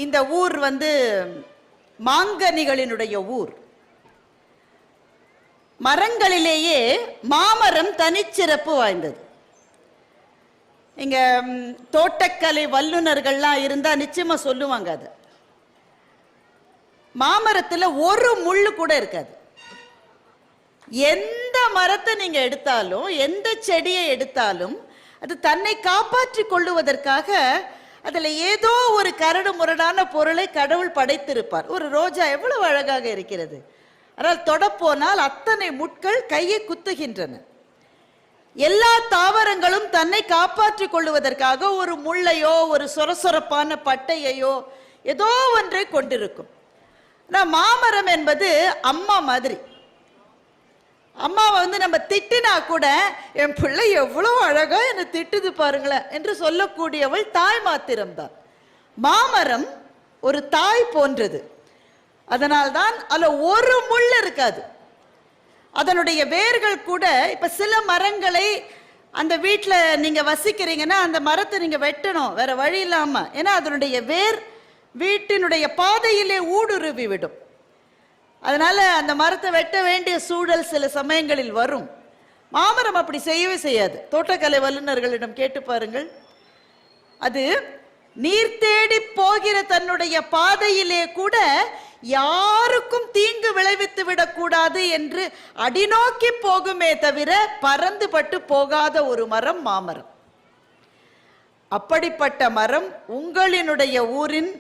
இந்த ஊர் மாங்கனிகளினுடைய ஊர். மரங்களிலேயே மாமரம் தனிச்சிறப்பு வாய்ந்தது. இங்க தோட்டக்கலை வல்லுநர்கள்லாம் இருந்தா நிச்சயமா சொல்லுவாங்க. அது மாமரத்துல ஒரு முள்ளு கூட இருக்காது. எந்த மரத்தை நீங்க எடுத்தாலும், எந்த செடியை எடுத்தாலும், அது தன்னை காப்பாற்றிக் கொள்ளுவதற்காக அதுல ஏதோ ஒரு கரடு முரடான பொருளை கடவுள் படைத்திருப்பார். ஒரு ரோஜா எவ்வளவு அழகாக இருக்கிறது, ஆனால் தொடப்போனால் அத்தனை முட்கள் கையை குத்துகின்றன. எல்லா தாவரங்களும் தன்னை காப்பாற்றிக் கொள்ளுவதற்காக ஒரு முள்ளையோ ஒரு சொரசொரப்பான பட்டையையோ ஏதோ ஒன்றை கொண்டிருக்கும். ஆனால் மாமரம் என்பது அம்மா மாதிரி. அம்மாவை நம்ம திட்டினா கூட என் பிள்ளை எவ்வளவு அழகா என்னை திட்டுது பாருங்களேன் என்று சொல்லக்கூடியவள் தாய் மாத்திரம்தான். மாமரம் ஒரு தாய் போன்றது. அதனால்தான் அதுல ஒரு முள் இருக்காது. அதனுடைய வேர்கள் கூட, இப்ப சில மரங்களை அந்த வீட்டுல நீங்க வசிக்கிறீங்கன்னா அந்த மரத்தை நீங்க வெட்டணும், வேற வழி இல்லாம. ஏன்னா அதனுடைய வேர் வீட்டினுடைய பாதையிலே ஊடுருவி விடும். அதனால அந்த மரத்தை வெட்ட வேண்டிய சூழல் சில சமயங்களில் வரும். மாமரம் அப்படி செய்யவே செய்யாது. தோட்டக்கலை வல்லுநர்களிடம் கேட்டு பாருங்கள். அது நீர் தேடி போகிற தன்னுடைய பாதையிலே கூட யாருக்கும் தீங்கு விளைவித்து விடக்கூடாது என்று அடிநோக்கி போகுமே தவிர பறந்து பட்டு போகாத ஒரு மரம் மாமரம். அப்படிப்பட்ட மரம் உங்களினுடைய ஊரின்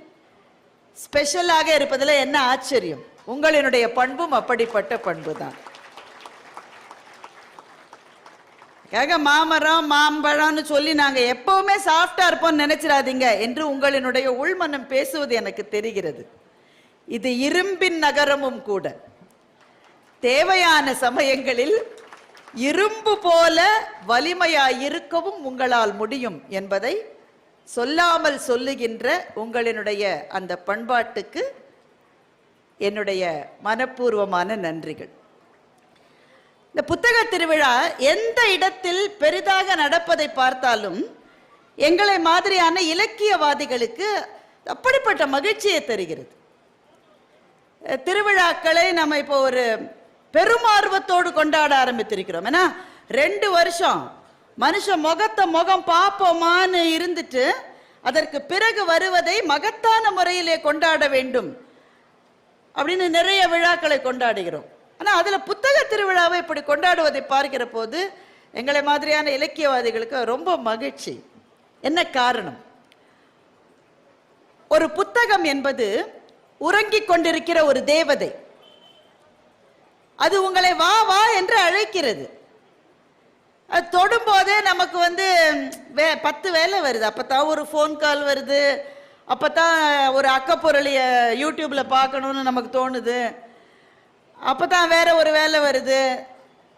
ஸ்பெஷலாக இருப்பதில் என்ன ஆச்சரியம்? உங்களினுடைய பண்பும் அப்படிப்பட்ட பண்பு தான். மாமரம் மாம்பழம்னு சொல்லி நாங்க எப்பவுமே சாஃப்டா இருப்போம் நினைச்சிடாதீங்க என்று உங்களினுடைய உள்மனம் பேசுவது எனக்கு தெரிகிறது. இது இரும்பின் நகரமும் கூட. தேவையான சமயங்களில் இரும்பு போல வலிமையாயிருக்கவும் உங்களால் முடியும் என்பதை சொல்லாமல் சொல்லுகின்ற உங்களினுடைய அந்த பண்பாட்டுக்கு என்னுடைய மனப்பூர்வமான நன்றிகள். இந்த புத்தக திருவிழா எந்த இடத்தில் பெரிதாக நடப்பதை பார்த்தாலும் எங்களை மாதிரியான இலக்கியவாதிகளுக்கு அப்படிப்பட்ட மகிழ்ச்சியை தருகிறது. திருவிழாக்களை நம்ம இப்போ ஒரு பெருமார்வத்தோடு கொண்டாட ஆரம்பித்திருக்கிறோம். ஏன்னா 2 வருஷம் மனுஷன் முகம் பார்ப்போமான்னு இருந்துட்டு அதற்கு பிறகு வருவதை மகத்தான முறையிலே கொண்டாட வேண்டும் அப்படின்னு நிறைய விழாக்களை கொண்டாடுகிறோம். ஆனா அதுல புத்தக திருவிழாவை இப்படி கொண்டாடுவதை பார்க்கிற போது எங்களை மாதிரியான இலக்கியவாதிகளுக்கு ரொம்ப மகிழ்ச்சி. என்ன காரணம்? ஒரு புத்தகம் என்பது உறங்கிக் கொண்டிருக்கிற ஒரு தேவதை. அது உங்களை வா வா என்று அழைக்கிறது. அது தொடும்போதே நமக்கு 10 வேலை வருது. அப்பதான் ஒரு ஃபோன் கால் வருது, அப்பதான் ஒரு அக்கப்பொருளிய யூடியூப்ல பார்க்கணும்னு நமக்கு தோணுது, அப்பதான் வேற ஒரு வேலை வருது,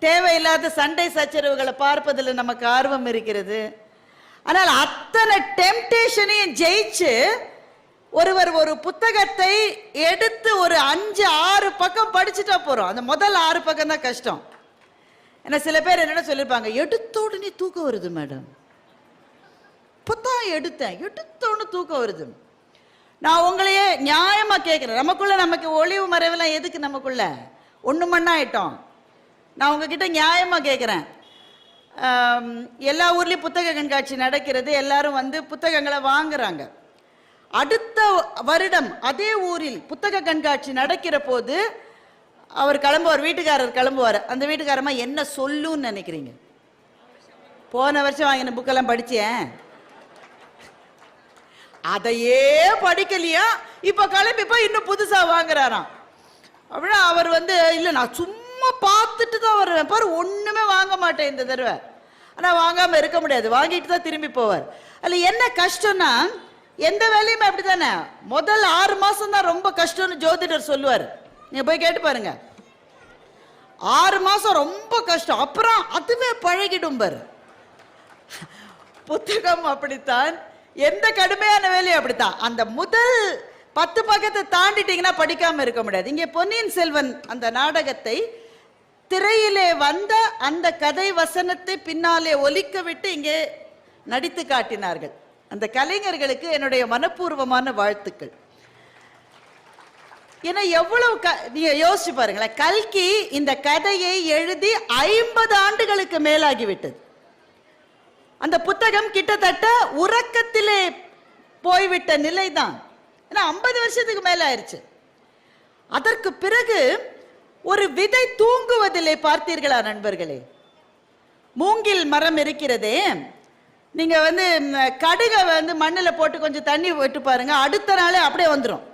தேவையில்லாத சண்டை சச்சரவுகளை பார்ப்பதில் நமக்கு ஆர்வம் இருக்கிறது. ஆனால் அத்தனை டெம்டேஷனையும் ஜெயிச்சு ஒருவர் ஒரு புத்தகத்தை எடுத்து ஒரு 5-6 பக்கம் படிச்சுட்டா போறோம். அந்த முதல் 6 பக்கம் தான் கஷ்டம். ஏன்னா சில பேர் என்னென்ன சொல்லியிருப்பாங்க, எடுத்த உடனே தூக்கம் வருது மேடம், இப்பதான் எடுத்தோன்னு தூக்கம் வருது. நான் உங்களையே நியாயமா கேட்கிறேன், நமக்கு ஒளிவு மறைவெல்லாம் எதுக்கு? நமக்குள்ள ஒண்ணு மண்ணா ஆயிட்டோம். நான் உங்ககிட்ட நியாயமா கேட்கிறேன். எல்லா ஊர்லயும் புத்தக கண்காட்சி நடக்கிறது, எல்லாரும் புத்தகங்களை வாங்குறாங்க. அடுத்த வருடம் அதே ஊரில் புத்தக கண்காட்சி நடக்கிற போது அவர் கிளம்புவார், வீட்டுக்காரர் கிளம்புவார். அந்த வீட்டுக்காரமா என்ன சொல்லுன்னு நினைக்கிறீங்க? போன வருஷம் வாங்கின புக்கெல்லாம் படிச்சேன், அதையே படிக்கலையா, இப்ப கிளம்பி போய் இன்னும் புதுசா வாங்குறாராம். அப்படின்னா அவர் இல்ல நான் சும்மா பார்த்துட்டு தான் வருவேன் பாரு, ஒண்ணுமே வாங்க மாட்டேன் இந்த தடவை. ஆனா வாங்காம இருக்க முடியாது, வாங்கிட்டு தான் திரும்பி போவார். அதுல என்ன கஷ்டம்னா, எந்த வேலையுமே அப்படித்தானே, முதல் 6 மாசம் தான் ரொம்ப கஷ்டம்னு ஜோதிடர் சொல்லுவார். நீங்க போய் கேட்டு பாருங்க. 6 மாசம் ரொம்ப கஷ்டம், அப்புறம் அதுவே பழகிடும் பாரு. புத்தகம் அப்படித்தான், எந்த கடுமையான வேலையும் அப்படித்தான். அந்த முதல் 10 பக்கத்தை தாண்டிட்டீங்கன்னா படிக்காம இருக்க முடியாது. இங்கே பொன்னியின் செல்வன் அந்த நாடகத்தை திரையிலே வந்த அந்த கதை வசனத்தை பின்னாலே ஒலிக்க விட்டு இங்கே நடித்து காட்டினார்கள். அந்த கலைஞர்களுக்கு என்னுடைய மனப்பூர்வமான வாழ்த்துக்கள். ஏன்னா எவ்வளவு நீங்க யோசிச்சு பாருங்களேன், கல்கி இந்த கதையை எழுதி 50 ஆண்டுகளுக்கு மேலாகிவிட்டது. அந்த புத்தகம் கிட்டத்தட்ட உறக்கத்திலே போய்விட்ட நிலைதான். ஏன்னா 50 வருஷத்துக்கு மேல ஆயிடுச்சு. அதற்கு பிறகு ஒரு விதை தூங்குவதில்லை. பார்த்தீர்களா நண்பர்களே? மூங்கில் மரம் இருக்கிறதே, நீங்க கடுகை மண்ணில் போட்டு கொஞ்சம் தண்ணி விட்டு பாருங்க, அடுத்த நாளே அப்படியே வந்துடும்.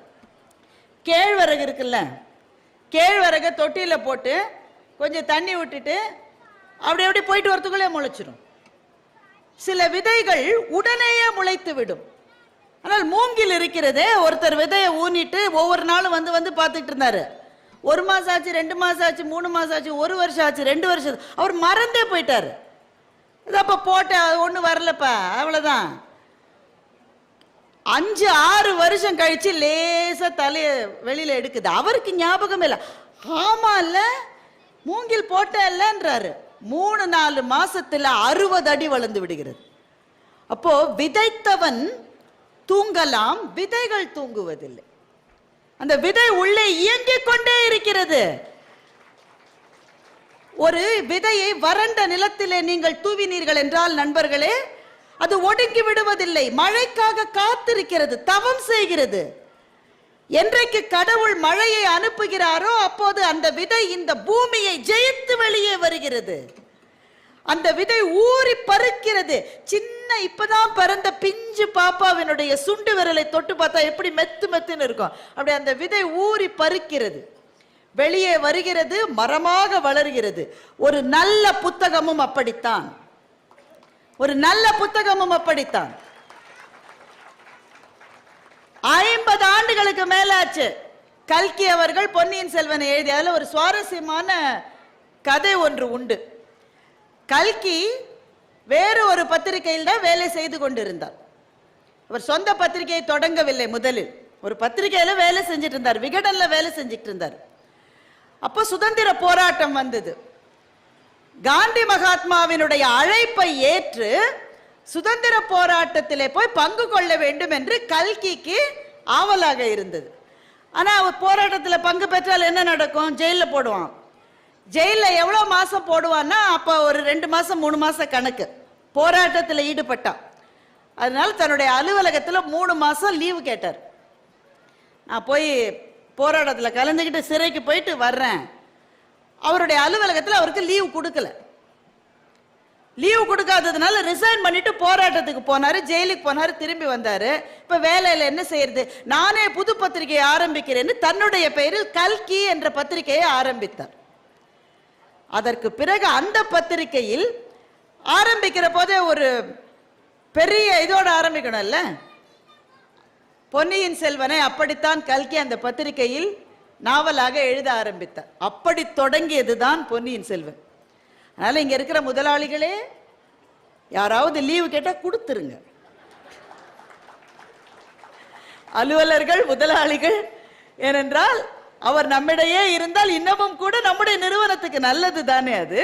கேழ்வரகு இருக்குல்ல, கேழ்வரகை தொட்டியில் போட்டு கொஞ்சம் தண்ணி விட்டுட்டு அப்படி போயிட்டு வரத்துக்குள்ளே முளைச்சிடும். சில விதைகள் உடனேயே முளைத்து விடும். ஆனால் மூங்கில் இருக்கிறதே, ஒருத்தர் விதையை ஊனிட்டு ஒவ்வொரு நாளும் வந்து பார்த்துட்டு இருந்தாரு. 1 மாசம் ஆச்சு, 2 மாசம் ஆச்சு, 3 மாசம் ஆச்சு, 1 வருஷம் ஆச்சு, 2 வருஷம், அவர் மறந்தே போயிட்டாரு. அப்ப போட்ட ஒண்ணு வரலப்பா, அவ்வளவுதான். 5-6 வருஷம் கழிச்சு லேசா தலைய வெளியில எடுக்குது. அவருக்கு ஞாபகம் இல்லை. ஆமா இல்ல, மூங்கில் போட்ட இல்லன்றாரு. 3-4 மாசத்துல 60 அடி வளர்ந்து விடுகிறது. அப்போ விதைத்தவன் தூங்கலாம், விதைகள் தூங்குவதில்லை. அந்த விதை உள்ளே இயங்கிக் கொண்டே இருக்கிறது. ஒரு விதையை வறண்ட நிலத்திலே நீங்கள் தூவினீர்கள் என்றால் நண்பர்களே, அது ஒடுங்கி விடுவதில்லை. மழைக்காக காத்திருக்கிறது, தவம் செய்கிறது. என்றைக்கு கடவுள் மழையை அனுப்புகிறாரோ அப்போது அந்த விதை இந்த பூமியை ஜெயித்து வெளியே வருகிறது. அந்த விதை ஊறி பருக்கிறது. சின்ன இப்பதான் பிறந்த பிஞ்சு பாப்பாவினுடைய சுண்டு விரலை தொட்டு பார்த்தா எப்படி மெத்து மெத்துன்னு இருக்கும், அப்படி அந்த விதை ஊறி பருக்கிறது, வெளியே வருகிறது, மரமாக வளர்கிறது. ஒரு நல்ல புத்தகமும் அப்படித்தான். ஒரு நல்ல புத்தகமும் அப்படித்தான். 50 ஆண்டுகளுக்கு மேலாச்சு கல்கி அவர்கள் பொன்னியின் செல்வனை எழுதிய ஒரு சுவாரஸ்யமான கதை ஒன்று உண்டு. கல்கி வேறு ஒரு பத்திரிகையில் தான் வேலை செய்து கொண்டிருந்தார். அவர் சொந்த பத்திரிகையை தொடங்கவில்லை. முதலில் ஒரு பத்திரிகையில வேலை செஞ்சிட்டு இருந்தார், விகடன்ல வேலை செஞ்சிட்டு இருந்தார். அப்போ சுதந்திர போராட்டம் வந்தது. காந்தி மகாத்மாவினுடைய அழைப்பை ஏற்று சுதந்திர போராட்டத்திலே போய் பங்கு கொள்ள வேண்டும் என்று கல்கிக்கு ஆவலாக இருந்தது. ஆனா அவர் போராட்டத்தில் பங்கு பெற்றால் என்ன நடக்கும்? ஜெயிலில் போடுவான். ஜெயிலில் எவ்வளோ மாசம் போடுவான்னா அப்போ ஒரு 2 மாசம் 3 மாசம் கணக்கு. போராட்டத்தில் ஈடுபட்டான். அதனால தன்னுடைய அலுவலகத்தில் 3 மாசம் லீவு கேட்டார். நான் போய் போராட்டத்தில் கலந்துக்கிட்டு சிறைக்கு போயிட்டு வர்றேன். அவருடைய அலுவலகத்தில் அவருக்கு லீவு கொடுக்கல. லீவு கொடுக்காததுனால ரிசைன் பண்ணிட்டு போராட்டத்துக்கு போனாரு, ஜெயிலுக்கு போனாரு, திரும்பி வந்தாரு. இப்ப வேலையில என்ன செய்யறது, நானே புது பத்திரிகையை ஆரம்பிக்கிறேன்னு தன்னுடைய பெயரில் கல்கி என்ற பத்திரிகையை ஆரம்பித்தார். அதற்கு பிறகு அந்த பத்திரிகையில் ஆரம்பிக்கிற போதே ஒரு பெரிய இதோட ஆரம்பிக்கணும்ல, பொன்னியின் செல்வனை அப்படித்தான் கல்கி அந்த பத்திரிகையில் நாவலாக எழுத ஆரம்பித்தார். அப்படி தொடங்கியதுதான் பொன்னியின் செல்வன். அதனால இங்க இருக்கிற முதலாளிகளே, யாராவது லீவு கேட்டா கொடுத்துருங்க. அலுவலர்கள், முதலாளிகள், ஏனென்றால் அவர் நம்மிடையே இருந்தால் இன்னமும் கூட நம்முடைய நிறுவனத்துக்கு நல்லது தானே அது.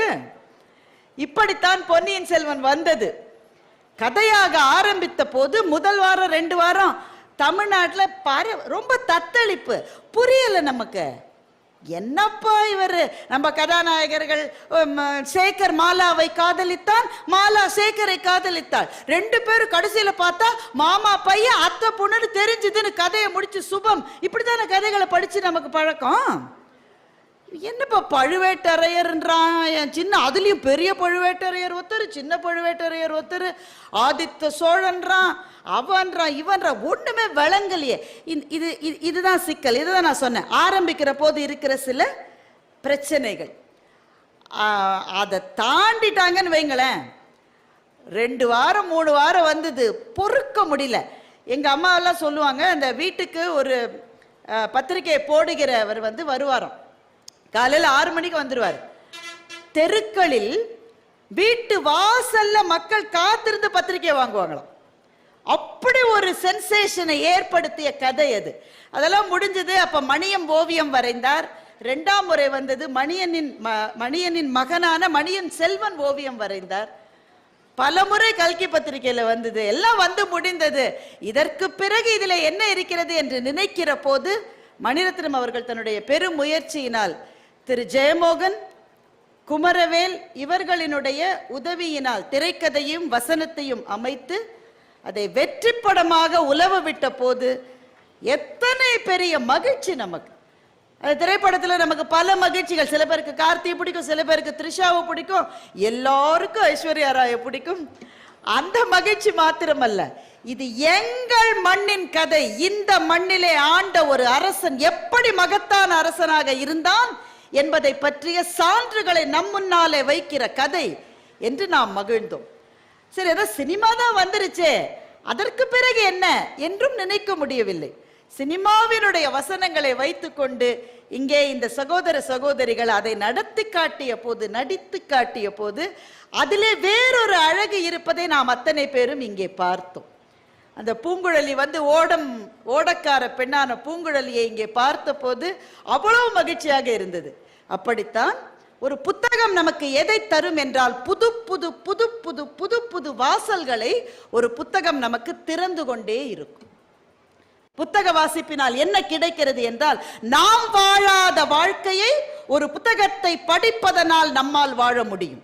இப்படித்தான் பொன்னியின் செல்வன் வந்தது. கதையாக ஆரம்பித்த போது முதல் வாரம் 2 வாரம் தமிழ்நாட்டில் ரொம்ப தத்தளிப்பு. புரியல நமக்கு, என்னப்பா இவர், நம்ம கதாநாயகர்கள் சேகர் மாலாவை காதலித்தான், மாலா சேகரை காதலித்தாள், 2 பேரும் கடைசியில பார்த்தா மாமா பையன் அத்தை பொண்ணுன்னு தெரிஞ்சுதுன்னு கதையை முடிச்சு சுபம். இப்படித்தான கதைகளை படிச்சு நமக்கு பழக்கம். என்னப்பா பழுவேட்டரையர்ன்றான், என் சின்ன அதுலயும் பெரிய பழுவேட்டரையர் ஒருத்தர், சின்ன பழுவேட்டரையர் ஒருத்தர், ஆதித்த சோழன்றான், அவன்றான், இவன்றான், ஒண்ணுமே விளங்கலையே. இதுதான் சிக்கல். இதுதான் நான் சொன்னேன், ஆரம்பிக்கிற போது இருக்கிற சில பிரச்சனைகள். அதை தாண்டிட்டாங்கன்னு வைங்களேன், 2 வாரம் 3 வாரம் வந்தது, பொறுக்க முடியல. எங்க அம்மா எல்லாம் சொல்லுவாங்க, அந்த வீட்டுக்கு ஒரு பத்திரிகை போடுகிறவர் வருவாராம். காலையில் 6 மணிக்கு வந்துடுவார். தெருக்களில் வீட்டு வாசல்ல மக்கள் காத்திருந்து பத்திரிகை வாங்குவாங்களாம். அப்படி ஒரு சென்சேஷனை ஏற்படுத்திய கதை அது. அதெல்லாம் முடிஞ்சது. அப்ப மணியம் ஓவியம் வரைந்தார். 2ஆம் முறை வந்தது மணியனின் மகனான மணியன் செல்வன் ஓவியம் வரைந்தார். பலமுறை கல்கி பத்திரிகையில வந்தது, எல்லாம் வந்து முடிந்தது. இதற்கு பிறகு இதுல என்ன இருக்கிறது என்று நினைக்கிற போது மணிரத்னம் அவர்கள் தன்னுடைய பெரும் முயற்சியினால் திரு ஜெயமோகன், குமரவேல் இவர்களினுடைய உதவியினால் திரைக்கதையும் வசனத்தையும் அமைத்து அதை வெற்றி படமாக உலவ விட்ட போது எத்தனை பெரிய மகிழ்ச்சி நமக்கு. அந்த திரைப்படத்தில் நமக்கு பல மகிழ்ச்சிகள். சில பேருக்கு கார்த்தியை பிடிக்கும், சில பேருக்கு த்ரிஷாவை பிடிக்கும், எல்லாருக்கும் ஐஸ்வர்யா ராயை பிடிக்கும். அந்த மகிழ்ச்சி மாத்திரமல்ல, இது எங்கள் மண்ணின் கதை. இந்த மண்ணிலே ஆண்ட ஒரு அரசன் எப்படி மகத்தான அரசனாக இருந்தான் என்பதை பற்றிய சான்றுகளை நம் முன்னாலே வைக்கிற கதை என்று நாம் மகிழ்ந்தோம். சரி, ஏதோ சினிமா தான் வந்துருச்சே, அதற்கு பிறகு என்ன என்றும் நினைக்க முடியவில்லை. சினிமாவினுடைய வசனங்களை வைத்துக்கொண்டு இங்கே இந்த சகோதர சகோதரிகள் அதை நடத்தி காட்டிய போது, நடித்து காட்டிய போது அதிலே வேறொரு அழகு இருப்பதை நாம் அத்தனை பேரும் இங்கே பார்த்தோம். அந்த பூங்குழலி வந்து ஓடக்கார பெண்ணான பூங்குழலியை இங்கே பார்த்த போது அவ்வளவு மகிழ்ச்சியாக இருந்தது. அப்படித்தான் ஒரு புத்தகம் நமக்கு எதை தரும் என்றால் புது புது புது புது புது புது வாசல்களை ஒரு புத்தகம் நமக்கு திறந்து கொண்டே இருக்கும். புத்தக வாசிப்பினால் என்ன கிடைக்கிறது என்றால், நாம் வாழாத வாழ்க்கையை ஒரு புத்தகத்தை படிப்பதனால் நம்மால் வாழ முடியும்.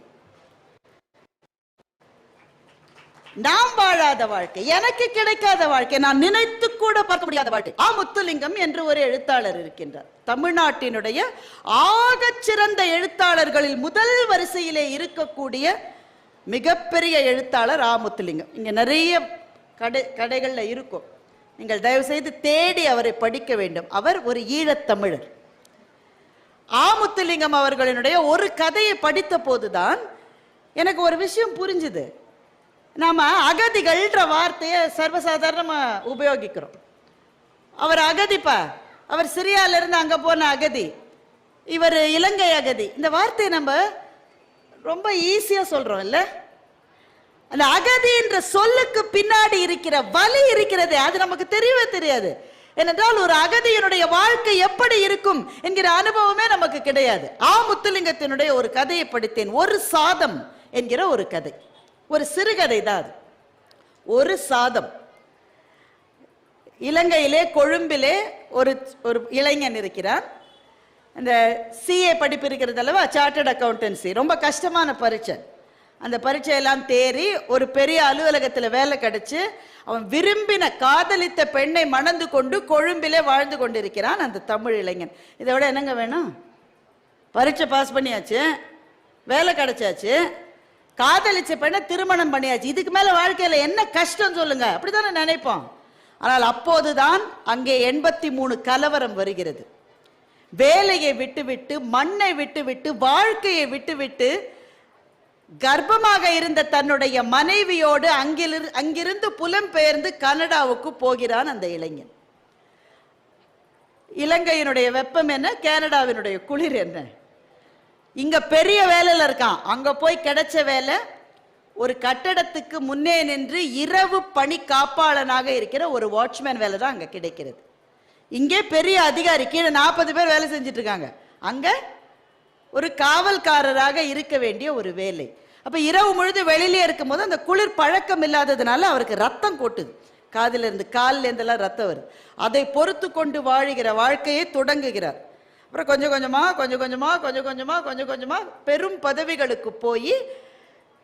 நாம் வாழாத வாழ்க்கை, எனக்கு கிடைக்காத வாழ்க்கை, நான் நினைத்து கூட பார்க்க முடியாத வாழ்க்கை. முத்துலிங்கம் என்று ஒரு எழுத்தாளர் இருக்கின்றார். தமிழ்நாட்டினுடைய ஆகச் சிறந்த எழுத்தாளர்களில் முதல் வரிசையிலே இருக்கக்கூடிய மிகப்பெரிய எழுத்தாளர் முத்துலிங்கம். இங்க நிறைய கடைகள்ல இருக்கும், நீங்கள் தயவு செய்து தேடி அவரை படிக்க வேண்டும். அவர் ஒரு ஈழத்தமிழர். முத்துலிங்கம் அவர்களினுடைய ஒரு கதையை படித்த போதுதான் எனக்கு ஒரு விஷயம் புரிஞ்சுது. நாம அகதிகள்ன்ற வார்த்தையை சர்வசாதாரணமா உபயோகிக்கிறோம். அவர் அகதிப்பா, அவர் சிரியால இருந்து அங்க போன அகதி, இவர் இலங்கை அகதி. இந்த வார்த்தையை நம்ம ரொம்ப ஈஸியா சொல்றோம் இல்ல? அந்த அகதி என்ற சொல்லுக்கு பின்னாடி இருக்கிற வலி இருக்கிறது, அது நமக்கு தெரியவே தெரியாது. ஏனென்றால் ஒரு அகதியினுடைய வாழ்க்கை எப்படி இருக்கும் என்கிற அனுபவமே நமக்கு கிடையாது. முத்துலிங்கத்தினுடைய ஒரு கதையை படித்தேன். ஒரு சாதம் என்கிற ஒரு கதை, ஒரு சிறுகதை தான் அது. ஒரு சாதம். இலங்கையிலே கொழும்பிலே ஒரு இளைஞன் இருக்கிறான். அந்த சிஏ படிப்பு இருக்கிறது அல்லவா, சார்ட்டர்ட் அக்கௌண்டன்சி, ரொம்ப கஷ்டமான பரீட்சை. அந்த பரீட்சையெல்லாம் தேறி ஒரு பெரிய அலுவலகத்தில் வேலை கிடைச்சு அவன் விரும்பின காதலித்த பெண்ணை மணந்து கொண்டு கொழும்பிலே வாழ்ந்து கொண்டிருக்கிறான் அந்த தமிழ் இளைஞன். இதை விட என்னங்க வேணும்? பரீட்சை பாஸ் பண்ணியாச்சு, வேலை கிடைச்சாச்சு, காதலிச்ச பெண்ணை திருமணம் பண்ணியாச்சு, இதுக்கு மேல வாழ்க்கையில என்ன கஷ்டம் சொல்லுங்க? அப்படித்தானே நினைப்போம். ஆனால் அப்போதுதான் அங்கே 83 கலவரம் வருகிறது. வேலையை விட்டுவிட்டு, மண்ணை விட்டுவிட்டு, வாழ்க்கையை விட்டுவிட்டு கர்ப்பமாக இருந்த தன்னுடைய மனைவியோடு அங்கிருந்து புலம்பெயர்ந்து கனடாவுக்கு போகிறான் அந்த இளைஞன். இலங்கையினுடைய வெப்பம் என்ன, கனடாவினுடைய குளிர் என்ன? இங்க பெரிய வேலையில இருக்கான், அங்க போய் கிடைச்ச வேலை ஒரு கட்டடத்துக்கு முன்னே நின்று இரவு பணி காப்பாளனாக இருக்கிற ஒரு வாட்ச்மேன் வேலை தான் அங்க கிடைக்கிறது. இங்கே பெரிய அதிகாரி, கீழே 40 பேர் வேலை செஞ்சுட்டு இருக்காங்க, அங்க ஒரு காவல்காரராக இருக்க வேண்டிய ஒரு வேலை. அப்ப இரவு முழுது வெளியிலே இருக்கும் போது அந்த குளிர் பழக்கம் இல்லாததுனால அவருக்கு ரத்தம் கொட்டுது, காதில இருந்து காலில் இருந்தெல்லாம் ரத்தம் வருது. அதை பொறுத்து கொண்டு வாழுகிற வாழ்க்கையை தொடங்குகிறார். அப்புறம் கொஞ்சம் கொஞ்சமா பெரும் பதவிகளுக்கு போய்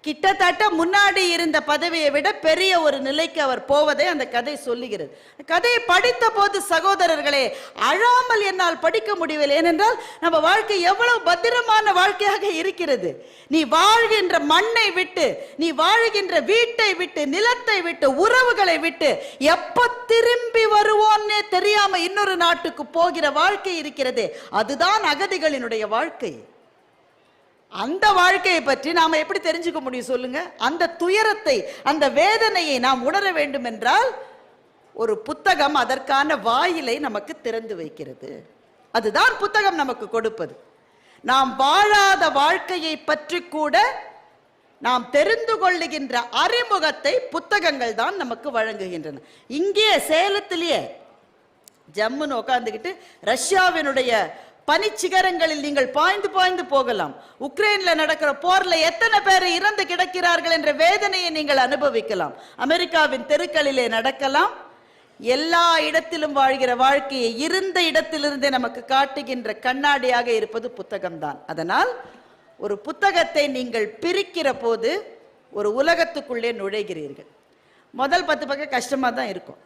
கிட்டத்தட்ட முன்னாடி இருந்த பதவியை விட பெரிய ஒரு நிலைக்கு அவர் போவதை அந்த கதை சொல்லுகிறது. கதையை படித்த போது சகோதரர்களே, அழாமல் என்னால் படிக்க முடியவில்லை. ஏனென்றால் நம்ம வாழ்க்கை எவ்வளவு பத்திரமான வாழ்க்கையாக இருக்கிறது. நீ வாழ்கின்ற மண்ணை விட்டு, நீ வாழ்கின்ற வீட்டை விட்டு, நிலத்தை விட்டு, உறவுகளை விட்டு எப்ப திரும்பி வருவோன்னே தெரியாம இன்னொரு நாட்டுக்கு போகிற வாழ்க்கை இருக்கிறது. அதுதான் அகதிகளினுடைய வாழ்க்கை. அந்த வாழ்க்கையை பற்றி நாம எப்படி தெரிஞ்சுக்க முடியும் சொல்லுங்க? அந்த துயரத்தை, அந்த வேதனையை நாம் உணர வேண்டும் என்றால் ஒரு புத்தகம் அதற்கான வாயிலை நமக்கு திறந்து வைக்கிறது. அதுதான் புத்தகம் நமக்கு கொடுப்பது. நாம் வாழாத வாழ்க்கையை பற்றி கூட நாம் தெரிந்து கொள்ளுகின்ற அறிமுகத்தை புத்தகங்கள் தான் நமக்கு வழங்குகின்றன. இங்கே சேலத்திலேயே ஜம்முன்னு உட்கார்ந்துக்கிட்டு ரஷ்யாவினுடைய பனிச்சிகரங்களில் நீங்கள் பாய்ந்து பாய்ந்து போகலாம். உக்ரைன்ல நடக்கிற போர்ல எத்தனை பேர் இறந்து கிடக்கிறார்கள் என்ற வேதனையை நீங்கள் அனுபவிக்கலாம். அமெரிக்காவின் தெருக்களிலே நடக்கலாம். எல்லா இடத்திலும் வாழ்கிற வாழ்க்கையை இருந்த இடத்திலிருந்தே நமக்கு காட்டுகின்ற கண்ணாடியாக இருப்பது புத்தகம்தான். அதனால் ஒரு புத்தகத்தை நீங்கள் பிரிக்கிற போது ஒரு உலகத்துக்குள்ளே நுழைகிறீர்கள். முதல் 10 பக்கம் கஷ்டமா தான் இருக்கும்.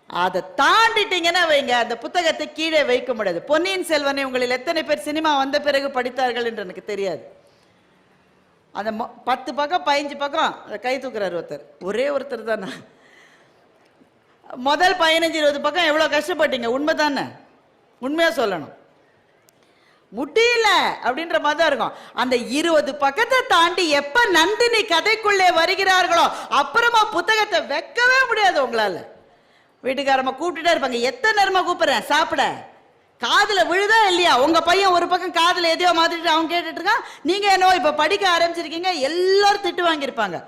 அதை தாண்டிட்டீங்கன்னா வைங்க, அந்த புத்தகத்தை கீழே வைக்க முடியாது. பொன்னியின் செல்வனை உங்களில் எத்தனை பேர் சினிமா வந்த பிறகு படித்தார்கள் என்று எனக்கு தெரியாது. அந்த 10 பக்கம் 15 பக்கம் கை தூக்குறாரு ஒருத்தர், ஒரே ஒருத்தர் தானே. முதல் 15-20 பக்கம் எவ்வளோ கஷ்டப்பட்டீங்க, உண்மைதானே? உண்மையா சொல்லணும், முடியல அப்படின்ற மாதிரி தான் இருக்கும். அந்த 20 பக்கத்தை தாண்டி எப்ப நந்தினி கதைக்குள்ளே வருகிறார்களோ அப்புறமா புத்தகத்தை வைக்கவே முடியாது உங்களால. வீட்டுக்காரமா கூப்பிட்டுட்டே இருப்பாங்க, எத்தனை நேரமா கூப்பிடுறேன் சாப்பிட, காதுல விழுதா இல்லையா? உங்க பையன் ஒரு பக்கம் காதுல எதையோ மாத்திட்டு அவன் கேட்டுட்டு இருக்கான், நீங்க என்னோ இப்ப படிக்க ஆரம்பிச்சிருக்கீங்க, எல்லாரும் திட்டு வாங்கியிருப்பாங்க.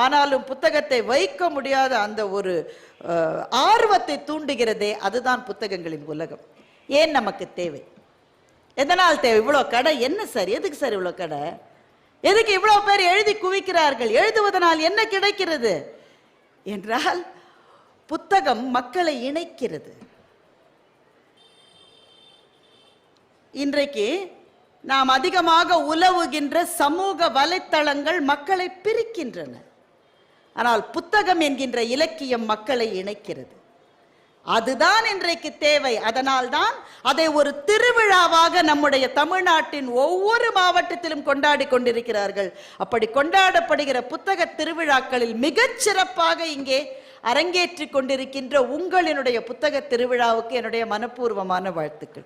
ஆனாலும் புத்தகத்தை வைக்க முடியாத அந்த ஒரு ஆர்வத்தை தூண்டுகிறதே, அதுதான் புத்தகங்களின் உலகம். ஏன் நமக்கு தேவை? எதனால் தேவை? இவ்வளோ கடை என்ன சார், எதுக்கு சார் இவ்வளோ கடை, எதுக்கு இவ்வளோ பேர் எழுதி குவிக்கிறார்கள், எழுதுவதனால் என்ன கிடைக்கிறது என்றால் புத்தகம் மக்களை இணைக்கிறது. இன்றைக்கு நாம் அதிகமாக உலவுகின்ற சமூக வலைத்தளங்கள் மக்களை பிரிக்கின்றன. ஆனால் புத்தகம் என்கின்ற இலக்கியம் மக்களை இணைக்கிறது. அதுதான் இன்றைக்கு தேவை. அதனால் தான் அதை ஒரு திருவிழாவாக நம்முடைய தமிழ்நாட்டின் ஒவ்வொரு மாவட்டத்திலும் கொண்டாடி கொண்டிருக்கிறார்கள். அப்படி கொண்டாடப்படுகிற புத்தக திருவிழாக்களில் மிகச் சிறப்பாக இங்கே அரங்கேற்றி கொண்டிருக்கின்ற உங்களினுடைய புத்தக திருவிழாவுக்கு என்னுடைய மனப்பூர்வமான வாழ்த்துக்கள்.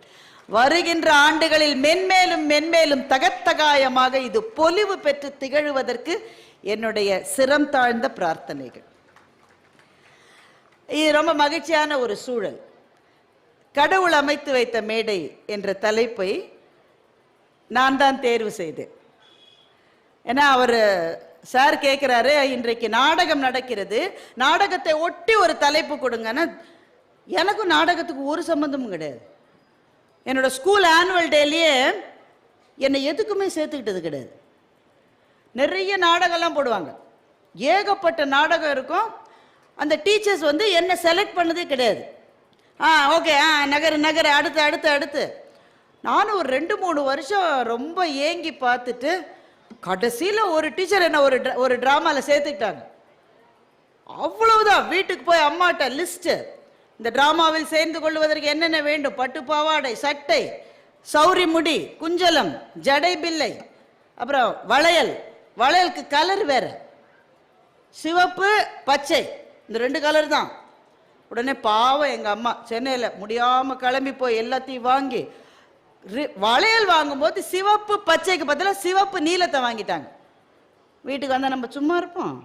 வருகின்ற ஆண்டுகளில் மென்மேலும் மென்மேலும் தகத்தகாயமாக இது பொலிவு பெற்று திகழ்வதற்கு என்னுடைய சிரம் தாழ்ந்த பிரார்த்தனைகள். இது ரொம்ப மகிழ்ச்சியான ஒரு சூழல். கடவுள் அமைத்து வைத்த மேடை என்ற தலைப்பை நான் தான் தேர்வு செய்தேன். ஏன்னா அவர் சார் கேட்குறாரு, இன்றைக்கு நாடகம் நடக்கிறது, நாடகத்தை ஒட்டி ஒரு தலைப்பு கொடுங்கன்னா எனக்கும் நாடகத்துக்கு ஒரு சம்பந்தமும் கிடையாது. என்னோட ஸ்கூல் ஆனுவல் டேலேயே என்னை எதுக்குமே சேர்த்துக்கிட்டது கிடையாது. நிறைய நாடகம்லாம் போடுவாங்க, ஏகப்பட்ட நாடகம் இருக்கும். அந்த டீச்சர்ஸ் வந்து என்ன செலக்ட் பண்ணதே கிடையாது. ஓகே நகரு நகரு அடுத்து அடுத்து அடுத்து. நானும் ஒரு 2-3 வருஷம் ரொம்ப ஏங்கி பார்த்துட்டு கடைசியில் ஒரு டீச்சர் என்ன ஒரு ட்ராமாவில் சேர்த்துக்கிட்டாங்க. அவ்வளவுதான். வீட்டுக்கு போய் அம்மாட்ட லிஸ்ட்டு, இந்த டிராமாவில் சேர்ந்து கொள்வதற்கு என்னென்ன வேண்டும், பட்டு பாவாடை, சட்டை, சௌரி முடி, குஞ்சலம், ஜடை பில்லை, அப்புறம் வளையல், வளையலுக்கு கலர் வேற, சிவப்பு பச்சை, இந்த 2 கலர் தான். உடனே பாவம் எங்கள் அம்மா சென்னையில் முடியாமல் கிளம்பி போய் எல்லாத்தையும் வாங்கி வளையல் வாங்கும்போது சிவப்பு பச்சைக்கு பதிலாக சிவப்பு நீலத்தை வாங்கிட்டாங்க. வீட்டுக்கு வந்தால் நம்ம சும்மா இருப்போம்.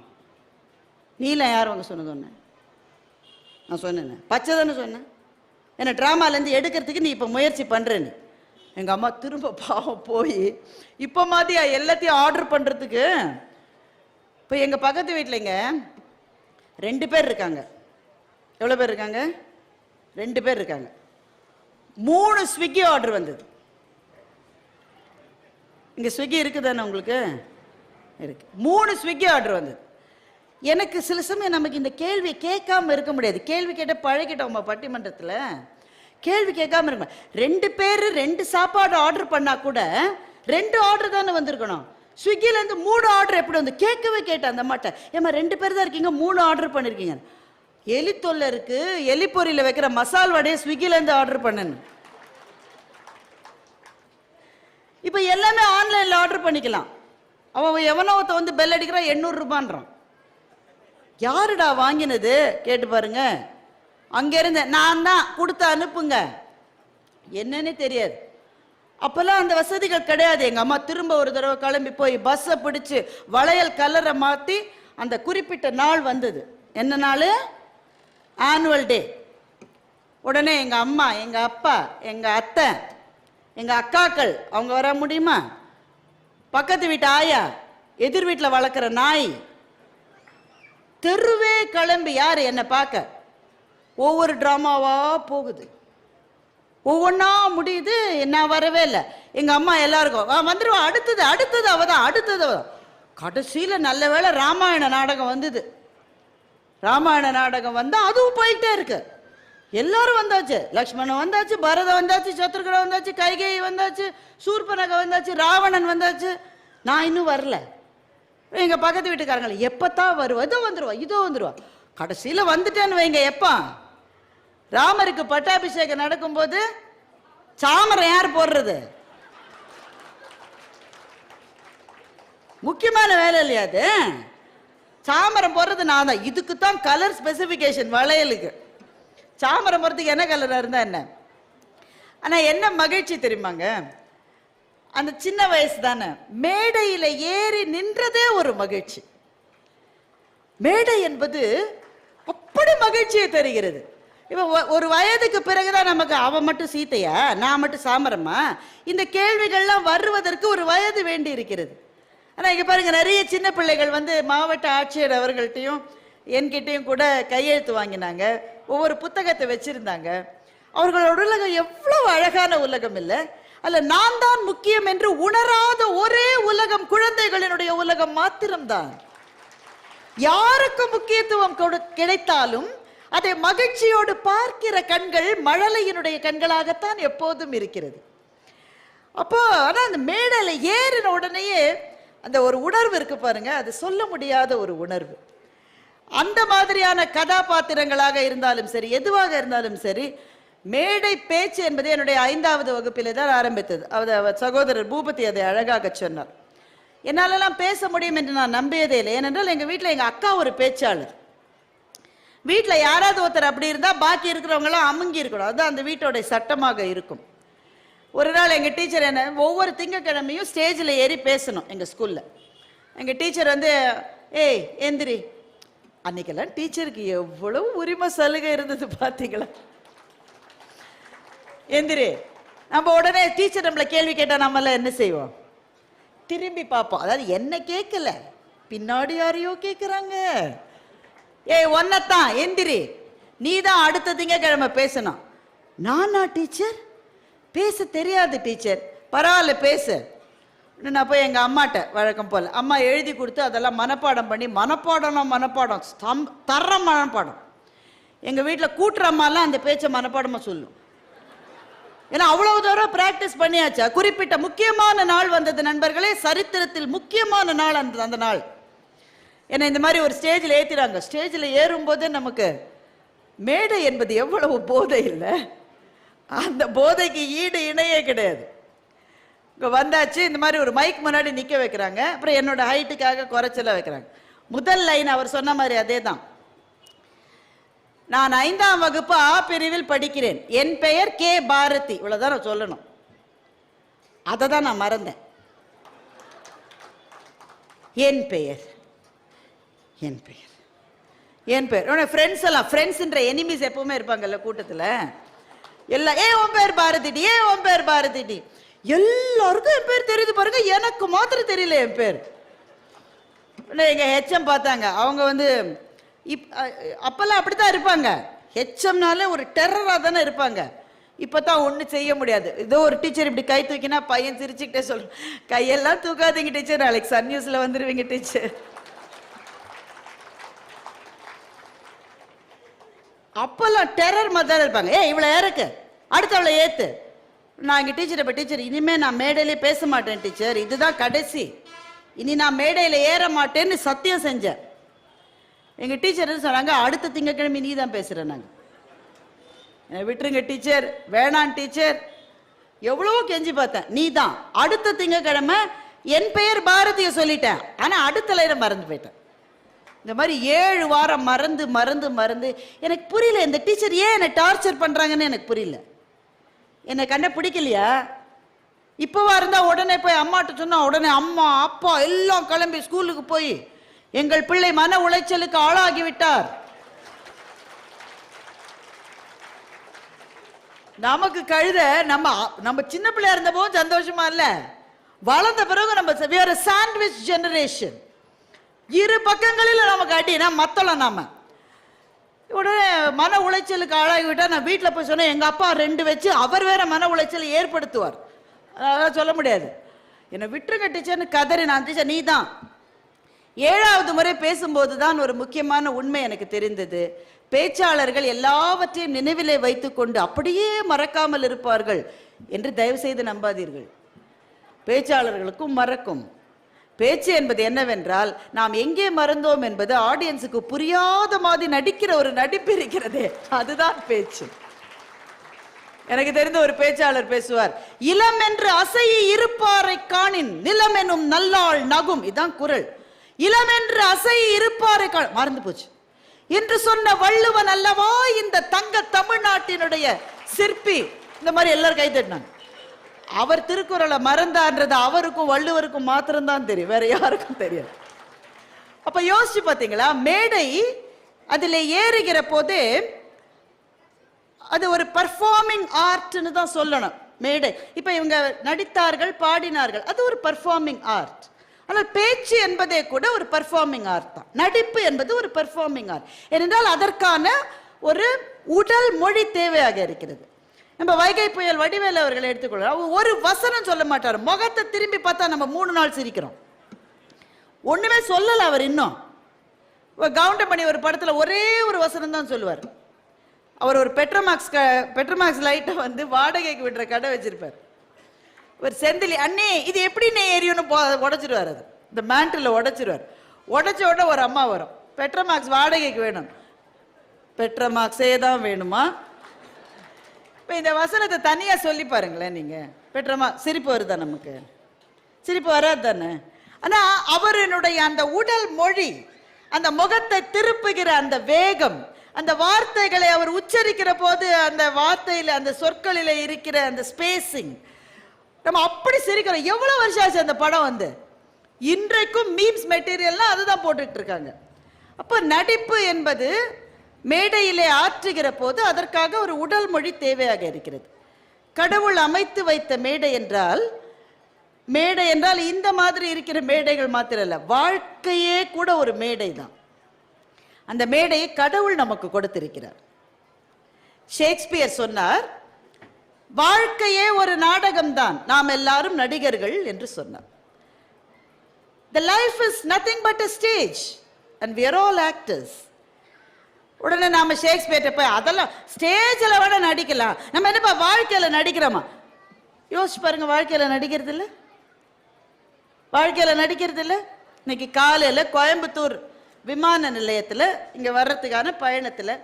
நீலம் யார் வாங்க சொன்னது? ஒன்று நான் சொன்னேன், பச்சை தானே சொன்னேன். ஏன்னா ட்ராமாலேருந்து எடுக்கிறதுக்கு நீ இப்போ முயற்சி பண்ணுறேன்னு. எங்கள் அம்மா திரும்ப பாவம் போய் இப்போ மாதிரியா எல்லாத்தையும் ஆர்டர் பண்ணுறதுக்கு. இப்போ எங்கள் பக்கத்து வீட்டிலங்க 2 பேர் இருக்காங்க. எவ்வளோ பேர் இருக்காங்க? 2 பேர் இருக்காங்க. 3 ஸ்விக்கி ஆர்டர் வந்தது. இங்கே ஸ்விக்கி இருக்குதானே உங்களுக்கு? இருக்கு. 3 ஸ்விக்கி ஆர்டர் வந்தது. எனக்கு சில சமயம் நமக்கு இந்த கேள்வி கேட்காம இருக்க முடியாது. கேள்வி கேட்ட பழகிட்டோம் பட்டிமன்றத்தில். கேள்வி கேட்காம இருக்க. 2 பேர் 2 சாப்பாடு ஆர்டர் பண்ணா கூட 2 ஆர்டர் தானே வந்திருக்கணும். ஸ்விக்கிலேருந்து 3 ஆர்டர் எப்படி வந்து கேட்கவே கேட்டேன் அந்த அம்மாட்ட. ஏமா 2 பேர் தான் இருக்கீங்க, 3 ஆர்டர் பண்ணியிருக்கீங்க. எலி தொல்லை இருக்கு, எலி பொரியில் வைக்கிற மசால் வடையை ஸ்விக்கிலேருந்து ஆர்டர் பண்ணணும். இப்போ எல்லாமே ஆன்லைனில் ஆர்டர் பண்ணிக்கலாம். அவன் எவனோத்த வந்து பெல் அடிக்கிறான், 800 ரூபான்றான். யாருடா வாங்கினது கேட்டு பாருங்க. அங்கேருந்து நான் தான் கொடுத்து அனுப்புங்க, என்னன்னு தெரியாது. அப்போல்லாம் அந்த வசதிகள் கிடையாது. எங்கள் அம்மா திரும்ப ஒரு தடவை கிளம்பி போய் பஸ்ஸை பிடிச்சி வளையல் கலரை மாற்றி அந்த குறிப்பிட்ட நாள் வந்தது. என்ன நாள்? Annual day. உடனே எங்கள் அம்மா, எங்கள் அப்பா, எங்கள் அத்தை, எங்கள் அக்காக்கள் அவங்க வர முடியுமா? பக்கத்து வீட்டு ஆயா, எதிர் வீட்டில் வளர்க்குற நாய், தெருவே கிளம்பி யார் என்னை பார்க்க. ஒவ்வொரு ட்ராமாவாக போகுது, ஒவ்வொன்றா முடியுது. நான் வரவே இல்லை. எங்கள் அம்மா எல்லாருக்கும் வந்துடுவா, அடுத்தது அடுத்தது அவ தான், அடுத்தது அவ தான். கடைசியில் நல்ல வேளை ராமாயண நாடகம் வந்தது. ராமாயண நாடகம் வந்தால் அதுவும் போயிட்டே இருக்கு. எல்லாரும் வந்தாச்சு. லக்ஷ்மணன் வந்தாச்சு, பரதன் வந்தாச்சு, சத்ருகன் வந்தாச்சு, கைகேயி வந்தாச்சு, சூர்பனகை வந்தாச்சு, ராவணன் வந்தாச்சு. நான் இன்னும் வரல. எங்கள் பக்கத்து வீட்டுக்காரங்கள எப்பத்தான் வருவா, இதோ வந்துடுவா, இதோ வந்துடுவா. கடைசியில் வந்துட்டேன்னு வைங்க. எப்போ ராமருக்கு பட்டாபிஷேகம் நடக்கும்போது சாமரம் யார் போடுறது? முக்கியமான வேலை இல்லையா அது? சாமரம் போடுறது நான் தான். இதுக்கு தான் கலர் ஸ்பெசிஃபிகேஷன் வளையலுக்கு. சாமரம் போடுறதுக்கு என்ன கலராக இருந்தா என்ன? ஆனால் என்ன மகிழ்ச்சி தெரியுமாங்க, அந்த சின்ன வயசு தானே, மேடையில் ஏறி நின்றதே ஒரு மகிழ்ச்சி. மேடை என்பது அப்படி மகிழ்ச்சியை தருகிறது. இப்போ ஒரு வயதுக்கு பிறகுதான் நமக்கு அவன் மட்டும் சீத்தையா, நான் மட்டும் சாமரமா, இந்த கேள்விகள்லாம் வருவதற்கு ஒரு வயது வேண்டி இருக்கிறது. ஆனால் இங்கே பாருங்க, நிறைய சின்ன பிள்ளைகள் மாவட்ட ஆட்சியர் அவர்கள்ட்டையும் என்கிட்டையும் கூட கையெழுத்து வாங்கினாங்க. ஒவ்வொரு புத்தகத்தை வச்சிருந்தாங்க. அவர்களோட உலகம் எவ்வளவு அழகான உலகம் இல்லை? அல்ல, நான் தான் முக்கியம் என்று உணராத ஒரே உலகம் குழந்தைகளினுடைய உலகம் மாத்திரம்தான். யாருக்கு முக்கியத்துவம் கிடைத்தாலும் அதை மகிழ்ச்சியோடு பார்க்கிற கண்கள் மழலையினுடைய கண்களாகத்தான் எப்போதும் இருக்கிறது. அப்போ ஆனா அந்த மேடையில ஏறின உடனேயே அந்த ஒரு உணர்வு இருக்கு பாருங்க, அது சொல்ல முடியாத ஒரு உணர்வு. அந்த மாதிரியான கதாபாத்திரங்களாக இருந்தாலும் சரி, எதுவாக இருந்தாலும் சரி, மேடை பேச்சு என்பது என்னுடைய 5வது வகுப்பிலே தான் ஆரம்பித்தது. அவர் சகோதரர் பூபதி அதை அழகாக சொன்னார். என்னாலெல்லாம் பேச முடியும் என்று நான் நம்பியதே இல்லை. ஏனென்றால் எங்கள் வீட்டில் எங்கள் அக்கா ஒரு பேச்சாளர். வீட்டில் யாராவது ஒருத்தர் அப்படி இருந்தால் பாக்கி இருக்கிறவங்களாம் அமுங்கி இருக்கணும். அதுதான் அந்த வீட்டோடைய சட்டமாக இருக்கும். ஒரு நாள் எங்கள் டீச்சர் என்ன ஒவ்வொரு திங்கக்கிழமையும் ஸ்டேஜில் ஏறி பேசணும். எங்கள் ஸ்கூலில் எங்கள் டீச்சர் ஏய் எந்திரி. அன்னைக்கெல்லாம் டீச்சருக்கு எவ்வளவு உரிமை சலுகை இருந்தது பார்த்தீங்களா? எந்திரி. நம்ம உடனே டீச்சர் நம்மளை கேள்வி கேட்டால் நம்மளாம் என்ன செய்வோம்? திரும்பி பார்ப்போம். அதாவது என்ன கேட்கல, பின்னாடி யாரையோ கேட்குறாங்க. ஏய் ஒன்னத்தான் எந்திரி, நீ தான் அடுத்த திங்கக்கிழமை பேசணும். நானா டீச்சர்? பேச தெரியாது டீச்சர். பரவாயில்ல பேசு. நான் போய் எங்கள் அம்மாட்ட வழக்கம் போல் அம்மா எழுதி கொடுத்து அதெல்லாம் மனப்பாடம் பண்ணி மனப்பாடம் தர்ற மனப்பாடம். எங்கள் வீட்டில் கூட்டுற அம்மாலாம் அந்த பேச்சை மனப்பாடமாக சொல்லும். ஏன்னா அவ்வளவு தூரம் பிராக்டிஸ் பண்ணியாச்சா. குறிப்பிட்ட முக்கியமான நாள் வந்தது நண்பர்களே, சரித்திரத்தில் முக்கியமான நாள் அந்த நாள். ஏன்னா இந்த மாதிரி ஒரு ஸ்டேஜில் ஏற்றிடாங்க. ஸ்டேஜில் ஏறும்போது நமக்கு மேடை என்பது எவ்வளவு போதை இல்லை, அந்த போதைக்கு ஈடு இணையே கிடையாது. இங்கே வந்தாச்சு, இந்த மாதிரி ஒரு மைக் முன்னாடி நிற்க வைக்கிறாங்க. அப்புறம் என்னோட ஹைட்டுக்காக குறைச்சல வைக்கிறாங்க. முதல் லைன் அவர் சொன்ன மாதிரி அதே தான். நான் 5ஆம் வகுப்பு ஆ பிரிவில் படிக்கிறேன். என் பெயர் கே பாரதி. இவ்வளவுதான் நான் சொல்லணும். அதை தான் நான் மறந்தேன். என் பெயர் ஃப்ரெண்ட்ஸ் எல்லாம், ஃப்ரெண்ட்ஸ்ன்ற எனிமிஸ் எப்பவுமே இருப்பாங்கல்ல கூட்டத்தில். எல்லாம் உன் பேர் பாரதிடி, உன் பேர் பாரதிடி. எல்லாருக்கும் என் பேர் தெரியுது பாருங்க, எனக்கு மாத்திரம் தெரியல என் பேர். எங்க ஹெச்எம் பார்த்தாங்க. அவங்க அப்பெல்லாம் அப்படித்தான் இருப்பாங்க. ஹெச்எம்னாலே ஒரு டெரராக தானே இருப்பாங்க. இப்போ தான் ஒன்றும் செய்ய முடியாது. ஏதோ ஒரு டீச்சர் இப்படி கை தூக்கினா பையன் சிரிச்சுக்கிட்டே சொல்றேன், கையெல்லாம் தூக்காதீங்க டீச்சர், நாளைக்கு சன் நியூஸ்ல வந்துருவீங்க டீச்சர். அப்பெல்லாம் டெரர் மாதிரி தான் இருப்பாங்க. இவ்வளோ இறக்கு, அடுத்தவளை ஏத்து. நான் இங்கே டீச்சர், இப்போ டீச்சர் இனிமேல் நான் மேடையிலே பேச மாட்டேன் டீச்சர், இதுதான் கடைசி, இனி நான் மேடையில் ஏற மாட்டேன்னு சத்தியம் செஞ்சேன். எங்கள் டீச்சர் என்ன சொன்னாங்க, அடுத்த திங்கக்கிழமை நீ தான் பேசுகிறேன். நாங்கள் விட்டுருங்க டீச்சர், வேணான் டீச்சர், எவ்வளவோ கெஞ்சி பார்த்தேன். நீ தான் அடுத்த திங்கக்கிழமை என் பெயர் பாரதியை சொல்லிட்டேன், ஆனால் அடுத்த லைனை மறந்து போயிட்டேன். இந்த மாதிரி 7 வாரம் மறந்து மறந்து மறந்து எனக்கு புரியல, இந்த டீச்சர் ஏன் என்னை டார்ச்சர் பண்ணுறாங்கன்னு எனக்கு புரியல. என்னை கண்ணை பிடிக்கலையா? இப்போவா இருந்தால் உடனே போய் அம்மாட்ட சொன்னா உடனே அம்மா அப்பா எல்லாம் கிளம்பி ஸ்கூலுக்கு போய் எங்கள் பிள்ளை மன உளைச்சலுக்கு ஆளாகிவிட்டார். நமக்கு கழுத நம்ம சின்ன பிள்ளையா இருந்த போது சந்தோஷமா இல்ல, வளர்ந்த பிறகு நம்ம சாண்ட்விச் ஜெனரேஷன். இரு பக்கங்களில் நமக்கு அடினா மத்தளம். நாம உடனே மன உளைச்சலுக்கு ஆளாகிவிட்டா நான் வீட்டில் போய் சொன்னேன், எங்கள் அப்பா 2 வச்சு அவர் வேற மன உளைச்சலை ஏற்படுத்துவார், அதெல்லாம் சொல்ல முடியாது. என்னை விட்டுருங்க டீச்சர்னு கதறி நான் டீச்சர் நீ தான். 7வது முறை பேசும்போது தான் ஒரு முக்கியமான உண்மை எனக்கு தெரிந்தது. பேச்சாளர்கள் எல்லாவற்றையும் நினைவிலே வைத்துக்கொண்டு அப்படியே மறக்காமல் இருப்பார்கள் என்று தயவு செய்து நம்பாதீர்கள். பேச்சாளர்களுக்கும் மறக்கும். பேச்சு என்பது என்னவென்றால், நாம் எங்கே மறந்தோம் என்பது ஆடியன்ஸுக்கு புரியாத மாதிரி நடிக்கிற ஒரு நடிப்பு இருக்கிறதே, அதுதான் பேச்சு. எனக்கு தெரிந்த ஒரு பேச்சாளர் பேசுவார், இளம் என்று அசையி இருப்பாரை காணின் நிலம் எனும் நல்லாள் நகும். இதான் குரல். இளம் என்று அசையி இருப்பாரை மறந்து போச்சு என்று சொன்ன வள்ளுவன் அல்லவா இந்த தங்க தமிழ்நாட்டினுடைய சிற்பி. இந்த மாதிரி எல்லாரும் கை தட்டினாங்க. அவர் திருக்குறளை மறந்தான்றது அவருக்கும் வள்ளுவருக்கும் மாத்திரம்தான் தெரியும், வேற யாருக்கும் தெரியாது. அப்ப யோசிச்சு பார்த்தீங்களா, மேடை அதில் ஏறுகிற போதே அது ஒரு பர்ஃபார்மிங் ஆர்ட்னு தான் சொல்லணும். மேடை இப்ப இவங்க நடித்தார்கள், பாடினார்கள், அது ஒரு பர்ஃபார்மிங் ஆர்ட். ஆனால் பேச்சு என்பதே கூட ஒரு பர்ஃபார்மிங் ஆர்ட் தான். நடிப்பு என்பது ஒரு பர்ஃபார்மிங் ஆர்ட். ஏனென்றால் அதற்கான ஒரு உடல் மொழி தேவையாக இருக்கிறது. நம்ம வைகை புயல் வடிவேலு அவர்களை எடுத்துக்கொள்ள, ஒரு வசனம் சொல்ல மாட்டார், முகத்தை திரும்பி பார்த்தா நம்ம 3 நாள் சிரிக்கிறோம். ஒண்ணுமே சொல்லல அவர். இன்னும் கவுண்டமணி ஒரு படத்துல ஒரே ஒரு வசனம் தான் சொல்லுவார். அவர் ஒரு பெட்ரோமாக்ஸ் லைட்டை வந்து வாடகைக்கு விடுற கடை வச்சிருப்பார். ஒரு செந்திலி அண்ணே இது எப்படி எரியும்னு உடைச்சிருவார். அது இந்த மேண்டில் உடைச்சிருவார். உடைச்ச உடனே ஒரு அம்மா வரும், பெட்ரோமாக்ஸ் வாடகைக்கு வேணும். பெட்ரோமாக்ஸே தான் வேணுமா? இப்போ இந்த வசனத்தை தனியாக சொல்லி பாருங்களேன் நீங்கள். சிரிப்பு வருதா? நமக்கு சிரிப்பு வராது தானே. ஆனால் அவருடைய அந்த உடல் மொழி, அந்த முகத்தை திருப்புகிற அந்த வேகம், அந்த வார்த்தைகளை அவர் உச்சரிக்கிற போது அந்த வார்த்தையில் அந்த சொற்களில் இருக்கிற அந்த ஸ்பேசிங், நம்ம அப்படி சிரிக்கிறோம். எவ்வளவு வருஷம் ஆச்சு அந்த படம் வந்து? இன்றைக்கும் மீம்ஸ் மெட்டீரியல்லாம் அதுதான் போட்டுட்டு இருக்காங்க. அப்போ நடிப்பு என்பது மேடையிலே ஆற்றுகிற போது அதற்காக ஒரு உடல் மொழி தேவையாக இருக்கிறது. கடவுள் அமைத்து வைத்த மேடை என்றால் இந்த மாதிரி இருக்கிற மேடைகள் மாத்திரம் இல்ல, வாழ்க்கையே கூட ஒரு மேடை தான். அந்த மேடையை கடவுள் நமக்கு கொடுத்திருக்கிறார். ஷேக்ஸ்பியர் சொன்னார், வாழ்க்கையே ஒரு நாடகம் தான், நாம் எல்லாரும் நடிகர்கள் என்று சொன்னார். The life is nothing but a stage and we are all actors. உடனே நாம ஷேக்ஸ்பியர்ட்ட போய் அதெல்லாம் ஸ்டேஜில் விட நடிக்கலாம், நம்ம என்னப்பா வாழ்க்கையில நடிக்கிறோமா? யோசிச்சு பாருங்க. வாழ்க்கையில நடிக்கிறது இல்லை. இன்னைக்கு காலையில் கோயம்புத்தூர் விமான நிலையத்தில் இங்கே வர்றதுக்கான பயணத்தில்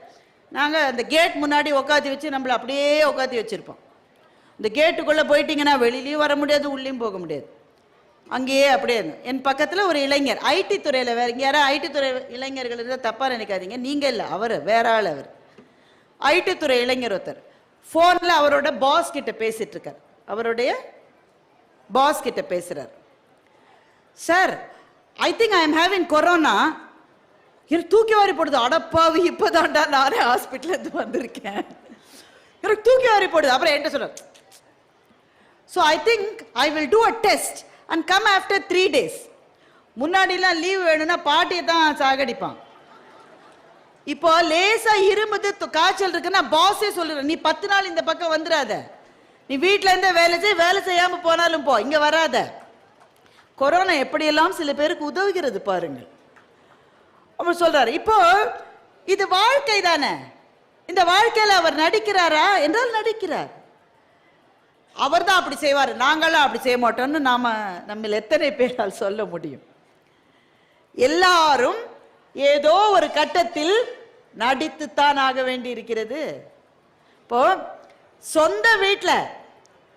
நாங்கள் அந்த கேட் முன்னாடி உட்காந்து வச்சு நம்மளை அப்படியே உட்காந்து வச்சுருப்போம். இந்த கேட்டுக்குள்ளே போயிட்டீங்கன்னா வெளியிலையும் வர முடியாது, உள்ளேயும் போக முடியாது, அங்கேயே அப்படியே. என் பக்கத்தில் ஒரு இளைஞர் ஐடி துறையில், வேற இங்கே யாரும் ஐடி துறை இளைஞர்கள் இருந்தால் தப்பாக நினைக்காதீங்க, நீங்கள் இல்லை, அவர் வேற ஆள். அவர் ஐடி துறை இளைஞர் ஒருத்தர் ஃபோனில் அவரோட பாஸ் கிட்ட பேசிட்டு இருக்கார். அவருடைய பாஸ் கிட்ட பேசுறார். Sir, I think I am having corona. எனக்கு தூக்கி வாரி போடுது. அடப்பாவி, இப்போதான்டா நானே ஹாஸ்பிட்டலேருந்து வந்திருக்கேன், எனக்கு தூக்கி வாரி போடுது. அப்புறம் என்ன சொல்ற, so I think I will do a test and come after 3 days. முன்னாடிலாம் லீவ் வேணும்னா பாட்டியை தான் சாகடிப்பான். இப்போ லேசா இருமுது காய்ச்சல் இருக்குன்னா பாஸே சொல்லுற, நீ 10 நாள் இந்த பக்கம் வந்துடாத, நீ வீட்டில இருந்தே வேலை செய்யாம போனாலும் போ, இங்க வராத. கொரோனா எப்படியெல்லாம் சில பேருக்கு உதவுகிறது பாருங்கள். அவர் சொல்றாரு, இப்போ இது வாழ்க்கை தானே, இந்த வாழ்க்கையில அவர் நடிக்கிறாரா என்றால் நடிக்கிறார். அவர் தான் அப்படி செய்வார், நாங்களாம் அப்படி செய்ய மாட்டோம்னு நம்ம எத்தனை பேரால் சொல்ல முடியும்? எல்லாரும் ஏதோ ஒரு கட்டத்தில் நடித்துத்தான் ஆக வேண்டி இருக்கிறது. இப்போ சொந்த வீட்டில்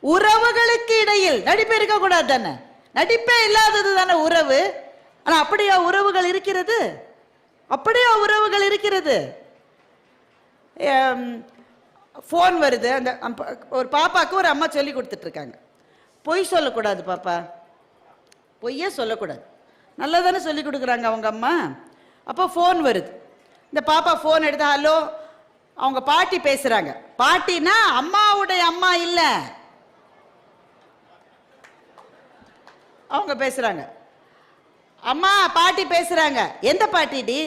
உறவுகளுக்கு இடையில் நடிப்பே இருக்க கூடாது தானே, நடிப்பே இல்லாதது தானே உறவு. ஆனா அப்படியா உறவுகள் இருக்கிறது? ஃபோன் வருது, அந்த ஒரு பாப்பாவுக்கு ஒரு அம்மா சொல்லி கொடுத்துட்டு இருக்காங்க, பொய் சொல்லக்கூடாது பாப்பா, பொய்யே சொல்லக்கூடாது, நல்லா தானே சொல்லி கொடுக்குறாங்க அவங்க அம்மா. அப்போ ஃபோன் வருது, இந்த பாப்பா ஃபோன் எடுத்து ஹலோ, அவங்க பாட்டி பேசுறாங்க. பாட்டினா அம்மாவுடைய அம்மா இல்லை, அவங்க பேசுறாங்க. அம்மா பாட்டி பேசுறாங்க. எந்த பாட்டிடி?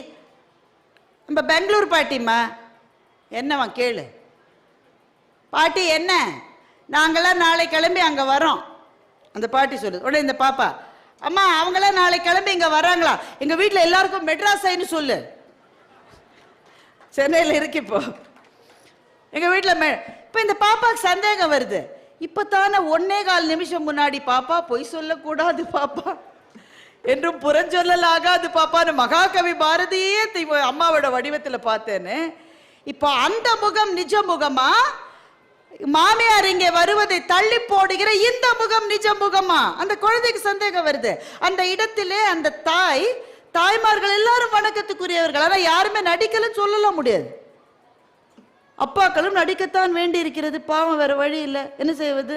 நம்ம பெங்களூர் பாட்டிம்மா, என்னவா கேளு பாட்டி, என்ன நாங்களாம் நாளை கிளம்பி அங்கே வரோம். அந்த பாட்டி சொல்லுது. உடனே இந்த பாப்பா, அம்மா அவங்களாம் நாளை கிளம்பி இங்கே வராங்களா? எங்கள் வீட்டில் எல்லாருக்கும் மெட்ராஸைன்னு சொல்லு. சென்னையில் இருக்கு இப்போ எங்கள் வீட்டில். இப்போ இந்த பாப்பாவுக்கு சந்தேகம் வருது. இப்போ தானே 1.25 நிமிஷம் முன்னாடி பாப்பா பொய் சொல்லக்கூடாது பாப்பா என்றும் புறஞ்சொல்லலாகாது பாப்பான்னு மகாகவி பாரதியே அம்மாவோட வடிவத்தில் பார்த்தேன்னு. இப்போ அந்த முகம் நிஜ முகமா, மாமியார் இங்கே வருவதை தள்ளி போடுகிற இந்த முகம் நிஜ முகமா? அந்த குழந்தைக்கு சந்தேகம் வருது. அந்த இடத்திலே அந்த தாய்மார்கள் எல்லாரும் வணக்கத்துக்குரியவர்கள். ஆனா யாருமே நடிக்கலன்னு சொல்லலாம் முடியாது. அப்பாக்களும் நடிக்கத்தான் வேண்டி இருக்கிறது. பாவம், வேற வழி இல்லை, என்ன செய்வது?